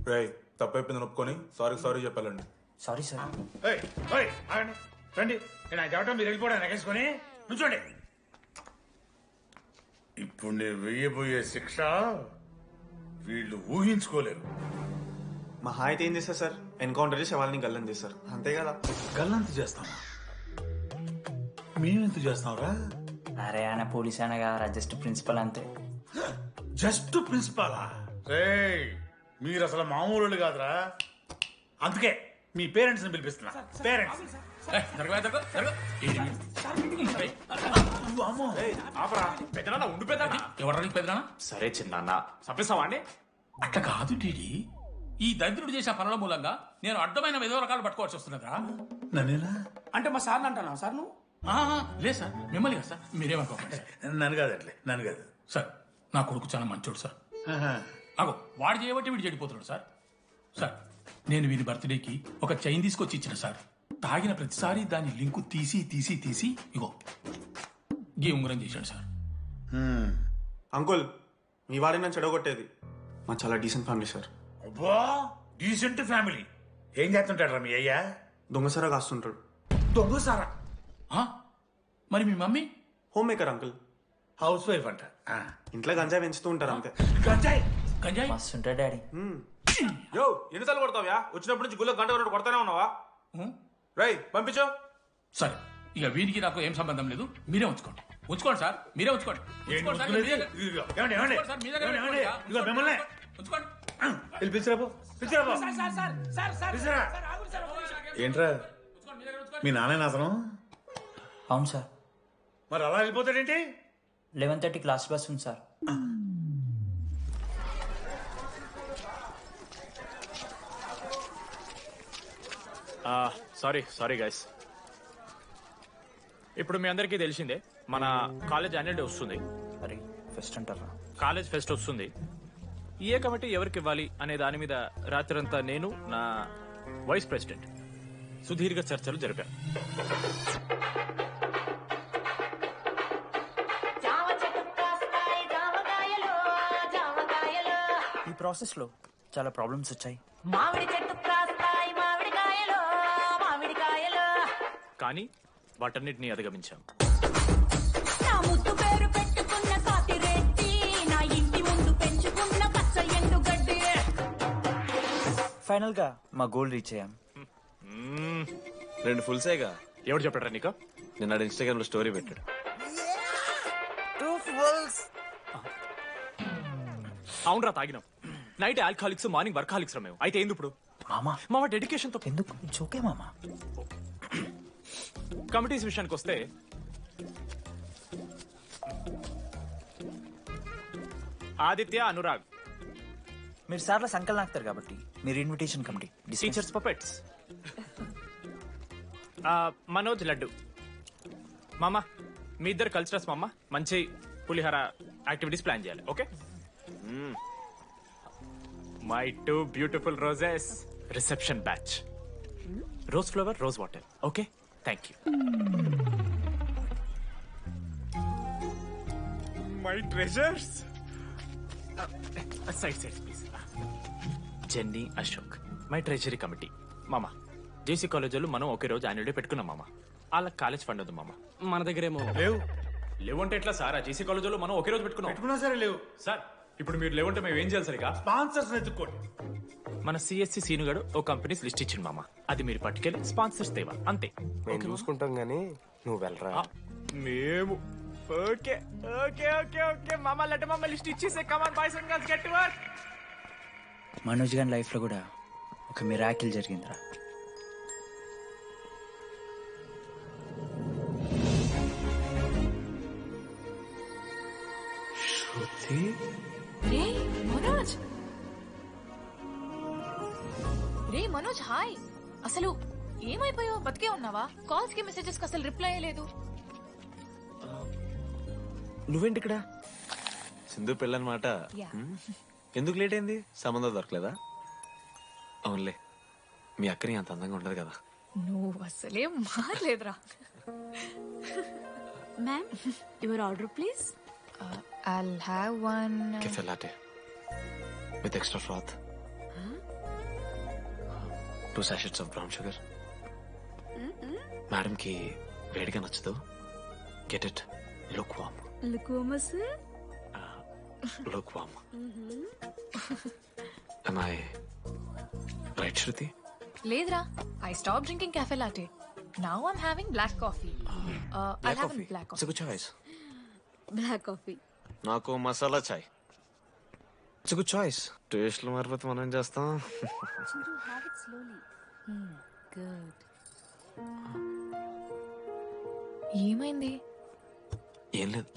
రేయ్ తప్పైపోయింది ఒప్పుకొని సారీ చెప్పాలండి. Sorry sir. రండి నేను చెప్పడం మీరు వెళ్ళిపోవడం ఎగేసుకొని నుంచోండి. ఇప్పుడు నేను వెయ్యబోయే శిక్ష వీళ్ళు ఊహించుకోలేరు. మా హాయితే ఏం చేస్తారు సార్? ఎన్కౌంటర్ చేసి వాళ్ళని గల్లం చేస్తారు అంతే కదా. గల్లంత చేస్తామా? మేమెంత చేస్తాంరా? అరే ఆయన పోలీస్ అయినా కదా, జస్ట్ ప్రిన్సిపల్ అంతే. జస్ట్ ప్రిన్సిపాలా? రేయ్ మీరు అసలు మామూలు కాదురా. అందుకే మీ పేరెంట్స్ ని పిలిపిస్తున్నా. పేరెంట్స్ ఎవరికి పెద్దనా? సరే చిన్న చంపేస్తావా అండి? అట్లా కాదు టీడీ, ఈ దరిద్రుడు చేసే పనుల మూలంగా నేను అడ్డమైన విధవ రకాలు పట్టుకోవాల్సి వస్తున్నదా? నన్నేనా అంటే మా సార్ని అంటానా సార్ నువ్వు? లేదు సార్, మిమ్మల్ని కదా సార్, మీరేమనుకోకండి సార్. నన్ను కాదు అట్లే, నన్ను కాదు సార్. నా కొడుకు చాలా మంచోడు సార్. అగో వాడు చేయబట్టి వీడు చెడిపోతున్నాడు సార్. సార్ నేను వీరి బర్త్డేకి ఒక చైన్ తీసుకొచ్చి ఇచ్చిన సార్. తాగిన ప్రతిసారి దాని లింకు తీసి ఇగో గీ ఉంగరం చేశాడు సార్. అంకుల్ మీ వాడిని నన్ను చెడగొట్టేది. మా చాలా డీసెంట్ ఫ్యామిలీ సార్. అబ్బా డీసెంట్ ఫ్యామిలీ. ఏం చేస్తుంటాడు రా మీ అయ్యా? దొంగసారా కాస్తుంటాడు. దొంగసారా? మరి మీ mummy? Homemaker uncle. Housewife అంట. ఇంట్లో గంజాయి పెంచుతూ ఉంటారు అంతే. గంజాయి గంజాయి మస్తు ఉంటాడు డాడీ. యో ఎన్నిసార్లు కొడతావ్యా? వచ్చినప్పటి నుంచి గుళ్ళ గంట కొట్టు కొడతానే ఉన్నావా? రై పంపించో. సరే ఇక వీరికి నాకు ఏం సంబంధం లేదు, మీరే ఉంచుకోండి. ఉంచుకోండి సార్, మీరే ఉంచుకోండి. ఉంచుకోండి సార్, మీ దగ్గర మిమ్మల్ని ఉంచుకోండి. ఏంట్రా మీ నాన్న అతను? అవును సార్. మరి అలా వెళ్ళిపోతాడేంటి? 11:30 క్లాస్ బస్ ఉంది సార్. Sorry guys. ఇప్పుడు మీ అందరికీ తెలిసిందే మన కాలేజ్ యాన్యువల్ డే వస్తుంది. అరే ఫెస్ట్ అంటారా? కాలేజ్ ఫెస్ట్ వస్తుంది. ఏ కమిటీ ఎవరికి ఇవ్వాలి అనే దాని మీద రాత్రంతా నేను నా వైస్ ప్రెసిడెంట్ సుదీర్ఘ చర్చలు జరిపాను. ఈ ప్రాసెస్ లో చాలా ప్రాబ్లమ్స్ వచ్చాయి. కానీ వాటన్నిటిని అధిగమించాం. ఫైనల్ గా మా గోల్ రీచ్ అయ్యాం. 2 ఫుల్ సేగా. ఎవరు చెప్పారా నీకు? నిన్న ఇన్స్టాగ్రామ్ లో స్టోరీ పెట్టాడు. అవునరా తాగినాం. నైట్ ఆల్కహాలిక్స్, మార్నింగ్ వర్కాలిక్స్ రా మేము. అయితే ఏంది ఇప్పుడు? మామ డెడికేషన్ తో ఎందుకు ఓకే మామా. కమిటీస్ విషయానికి వస్తే ఆదిత్య, అనురాగ్ మీరు సార్ల సంకలనం ఆగుతారు కాబట్టి మీరు invitation committee. Teachers puppets. Manoj, laddu. మామ మీ ఇద్దరు కల్చరల్స్ మామ. మంచి పులిహార యాక్టివిటీస్ ప్లాన్ చేయాలి. Okay? My 2 beautiful roses reception batch. Rose flower, rose water. Okay, thank you. My treasures. Side please. Jenny, Ashok my treasury committee. మామ జేసీ కాలేజీలో మనం ఒకే రోజు యాన్యువల్ డే పెట్టుకున్నాం మామ. వాళ్ళకి కాలేజ్ ఫండ్ ఉంది మామ. మన దగ్గర ఏమో లేవంటే ఎట్లా సార్? ఆ జేసీ కాలేజీలో మనం ఒకే రోజు పెట్టుకున్నా సరే లేవు సార్. ఇప్పుడు మీరు లేవంటే మేము ఏం చేయాలి సరిగా? స్పాన్సర్స్ ఎత్తుక్కోండి. మన సిఎస్సి సీనుగాడు ఓ కంపెనీస్ లిస్ట్ ఇచ్చింది మామ. అది మీరు పట్టుకెళ్ళి స్పాన్సర్స్ తేవా అంతే. మేము చూసుకుంటాం గానీ నువ్వు వెళ్ళరా. మేము ఓకే ఓకే ఓకే ఓకే మామ. లెట్ మామ లిస్ట్ ఇచ్చేసే. Come on boys and girls, get to work. Manoj గారి లైఫ్ లో కూడా ఒక మిరాకిల్ జరిగిందిరా. రే మనోజ్, హాయ్. అసలు ఏమైపోయావు? బతికే ఉన్నావా? కాల్స్ కి మెసేజెస్ కి అసలు రిప్లై అయ్యలేదు. నువ్వేంటి ఇక్కడ? సింధు పెళ్ళనమాట. ఎందుకు లేట్ అయింది? సంబంధం దొరకలేదా? అవునులే, మీ అక్కని అంత అందంగా ఉండదు కదా. నువ్వు అసలే మారలేదురా. Ma'am, your order please. I'll have one. Cafe latte with extra froth 2 sachets of brown sugar. Madam కి వేడిగా నచ్చదు. Get it look warm. Look warm. am I right, Shruti? లేదురా, I stopped drinking cafe latte. Now I'm having black coffee. I'll have a black It's coffee. a good choice. Black coffee. నాకు మసాలా చాయ్. It's good choice. టేస్ట్లు మారిపోతే మనం ఏం చేస్తాం? Have it slowly. Good. ఏమైంది? ఏం లేదు,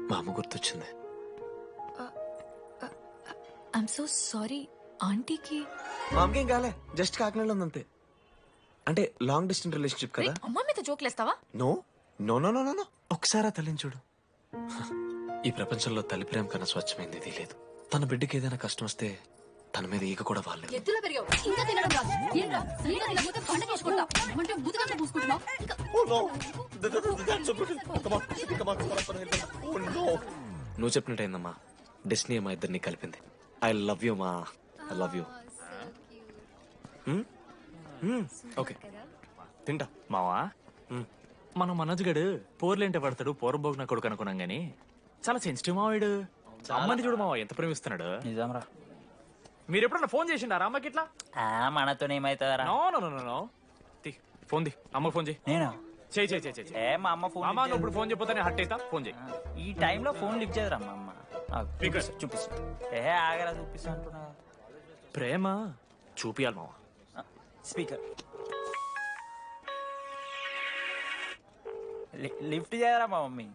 మా అమ్మ గుర్తొచ్చింది. I'm so sorry. ఆంటీకి మా అమ్మకి ఏం కాలే, జస్ట్ కాకినాడలో ఉందంతే. అంటే లాంగ్ డిస్టెన్స్ రిలేషన్షిప్ కదా. అమ్మ మీద జోక్లేస్తావా? No no no no no no ఒకసారి ఆ తల్లిని చూడు. ఈ ప్రపంచంలో తల్లి ప్రేమ కన్నా స్వచ్ఛమైంది ఇది లేదు. తన బిడ్డకి ఏదైనా కష్టం వస్తే తన మీద ఈగ కూడా వాళ్ళలేదు. ఎత్తులో పెరిగావు ఇంకా తినడం రాదు. ఏం రా సరిగా తినకపోతే పంట చేసుకుంటా అంటే బుద్ధకంటే పూసుకుంటున్నావు. నువ్వు చెప్పినట్టయిందమ్మా, డెస్టినీ మా ఇద్దరిని కలిపింది. ఐ లవ్ యూ మా, ఐ లవ్ యూ. ఓకే తింటా. మావా మన మనోజ్ గడు పోర్లేంటే పడతాడు, పోరబోగు నా కొడుకు అనుకున్నాం గానీ చాలా సెన్సిటివ్ మావాడు. అమ్మని చూడు మావా ఎంత ప్రేమిస్తున్నాడు. నిజంరా. మీరు ఎప్పుడన్నా ఫోన్ చేసిండారా అమ్మకి ఇట్లా? మనతో ఏమైతుందరా? No no no no no phone ది అమ్మకి ఫోన్ చేయి. నేనా? చేయి చేయి చేయి చేయి. ఏ మా అమ్మ ఫోన్ అమ్మ నువ్వు ఇప్పుడు ఫోన్ చెప్పితే హట్ అవుతా. ఫోన్ చేయి. ఈ టైంలో ఫోన్ లిఫ్ట్ చేయదురా మా అమ్మ. చూపిస్తా. ఏ ఆగరా చూపిస్తా అంటున్నా. ప్రేమ చూపియాలి మావా. స్పీకర్ లిఫ్ట్ చేయరా మా మమ్మీ.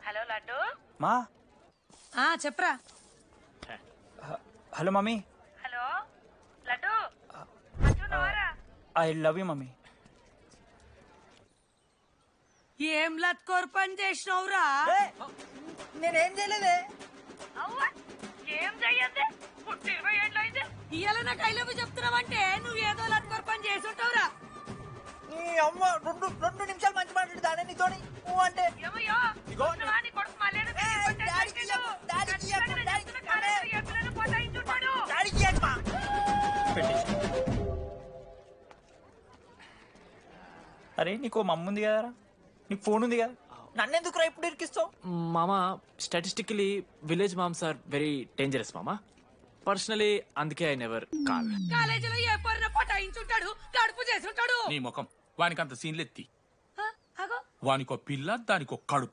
హలో లడ్డు. మా చెప్పరా. Hello mummy. హలో లడ్డు. మంచున్నావారా? I love you mummy. ఏం లత్కోర్ పని చేసినవురా? నేనేం చేయలేదే. ఏం చెయ్యద్దే. పుట్టి 20 ఏళ్ళు అయితే ఇయ్యాల నాకు ఐ లవ్ యూ చెప్తున్నావంటే నువ్వు ఏదో లత్కోర్ పని చేసి ఉంటావురా. నీ అమ్మ రెండు నిమిషాలు మంచి మాట్లాడుతానే నీతోని. నువ్వు అంటే ఏమయ్యో నీ కొడుకు మళ్ళీ పోతాయించుంటాడు. అరే నీకు మమ్మ ఉంది కదరా, నీకు ఫోన్ ఉంది కదా, నన్నెందుకురా ఇప్పుడు ఇరికిస్తావు? మామా statistically village moms are very dangerous మామా. పర్సనలీ అందుకే ఐ నెవర్ కాల్. కాలేజీలో ఏ పొరిన పోటాయించుంటాడు, కడుపు చేసి ఉంటాడు. నీ ముఖం వానికి అంత సీన్లెత్తి. అగో వానికో పిల్ల దానికో కడుపు.